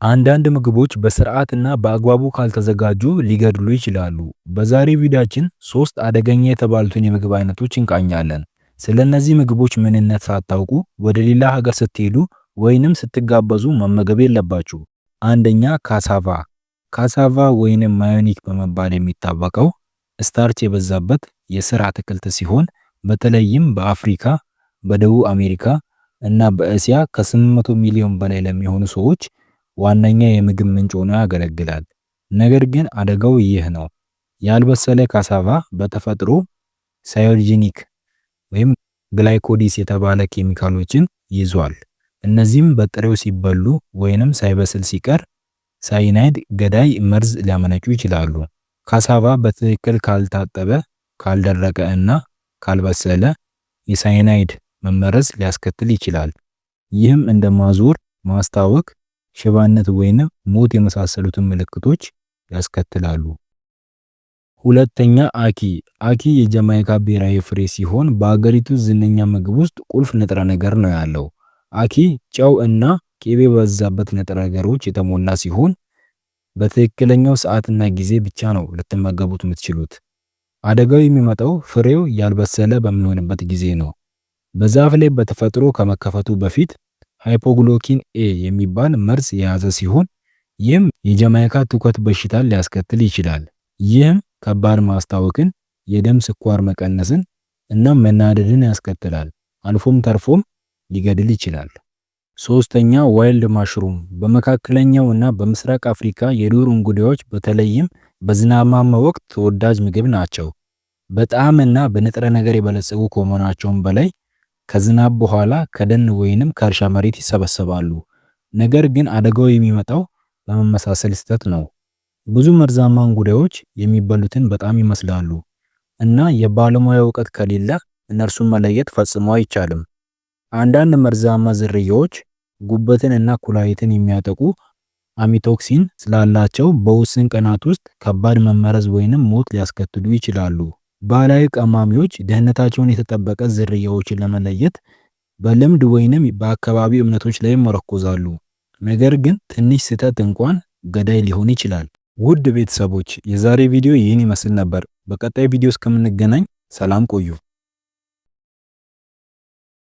አንዳንድ ምግቦች በስርዓትና በአግባቡ ካልተዘጋጁ ሊገድሉ ይችላሉ። በዛሬው ቪዲዮአችን ሶስት አደገኛ የተባሉትን የምግብ አይነቶች እንቃኛለን። ስለነዚህ ምግቦች ምንነት ሳታውቁ ወደ ሌላ ሀገር ስትሄዱ ወይንም ስትጋበዙ መመገብ የለባችሁ። አንደኛ ካሳቫ። ካሳቫ ወይንም ማዮኒክ በመባል የሚታወቀው ስታርች የበዛበት የስር አትክልት ሲሆን በተለይም በአፍሪካ፣ በደቡብ አሜሪካ እና በእስያ ከ800 ሚሊዮን በላይ ለሚሆኑ ሰዎች ዋነኛ የምግብ ምንጭ ሆኖ ያገለግላል። ነገር ግን አደጋው ይህ ነው። ያልበሰለ ካሳቫ በተፈጥሮ ሳዮጂኒክ ወይም ግላይኮዲስ የተባለ ኬሚካሎችን ይዟል። እነዚህም በጥሬው ሲበሉ ወይንም ሳይበስል ሲቀር ሳይናይድ ገዳይ መርዝ ሊያመነጩ ይችላሉ። ካሳቫ በትክክል ካልታጠበ፣ ካልደረቀ እና ካልበሰለ የሳይናይድ መመረዝ ሊያስከትል ይችላል። ይህም እንደ ማዞር፣ ማስታወክ፣ ሽባነት ወይንም ሞት የመሳሰሉትን ምልክቶች ያስከትላሉ። ሁለተኛ አኪ። አኪ የጃማይካ ብሔራዊ ፍሬ ሲሆን በአገሪቱ ዝነኛ ምግብ ውስጥ ቁልፍ ንጥረ ነገር ነው ያለው። አኪ ጨው እና ቅቤ በበዛበት ንጥረ ነገሮች የተሞላ ሲሆን በትክክለኛው ሰዓትና ጊዜ ብቻ ነው ልትመገቡት የምትችሉት። አደጋው የሚመጣው ፍሬው ያልበሰለ በሚሆንበት ጊዜ ነው። በዛፍ ላይ በተፈጥሮ ከመከፈቱ በፊት ሃይፖግሎኪን ኤ የሚባል መርዝ የያዘ ሲሆን ይህም የጃማይካ ትውከት በሽታን ሊያስከትል ይችላል። ይህም ከባድ ማስታወክን፣ የደም ስኳር መቀነስን እና መናደድን ያስከትላል። አልፎም ተርፎም ሊገድል ይችላል። ሶስተኛ ዋይልድ ማሽሩም። በመካከለኛው እና በምስራቅ አፍሪካ የዱር እንጉዳዮች በተለይም በዝናባማ ወቅት ተወዳጅ ምግብ ናቸው። በጣዕም እና በንጥረ ነገር የበለጸጉ ከመሆናቸውም በላይ ከዝናብ በኋላ ከደን ወይንም ከእርሻ መሬት ይሰበሰባሉ። ነገር ግን አደጋው የሚመጣው በመመሳሰል ስህተት ነው። ብዙ መርዛማ እንጉዳዮች የሚበሉትን በጣም ይመስላሉ እና የባለሙያ እውቀት ከሌለ እነርሱን መለየት ፈጽሞ አይቻልም። አንዳንድ መርዛማ ዝርያዎች ጉበትን እና ኩላሊትን የሚያጠቁ አሚቶክሲን ስላላቸው በውስን ቀናት ውስጥ ከባድ መመረዝ ወይንም ሞት ሊያስከትሉ ይችላሉ። ባህላዊ ቀማሚዎች ደህንነታቸውን የተጠበቀ ዝርያዎችን ለመለየት በልምድ ወይንም በአካባቢው እምነቶች ላይ ይመረኮዛሉ። ነገር ግን ትንሽ ስህተት እንኳን ገዳይ ሊሆን ይችላል። ውድ ቤተሰቦች የዛሬ ቪዲዮ ይህን ይመስል ነበር። በቀጣይ ቪዲዮ እስከምንገናኝ ሰላም ቆዩ።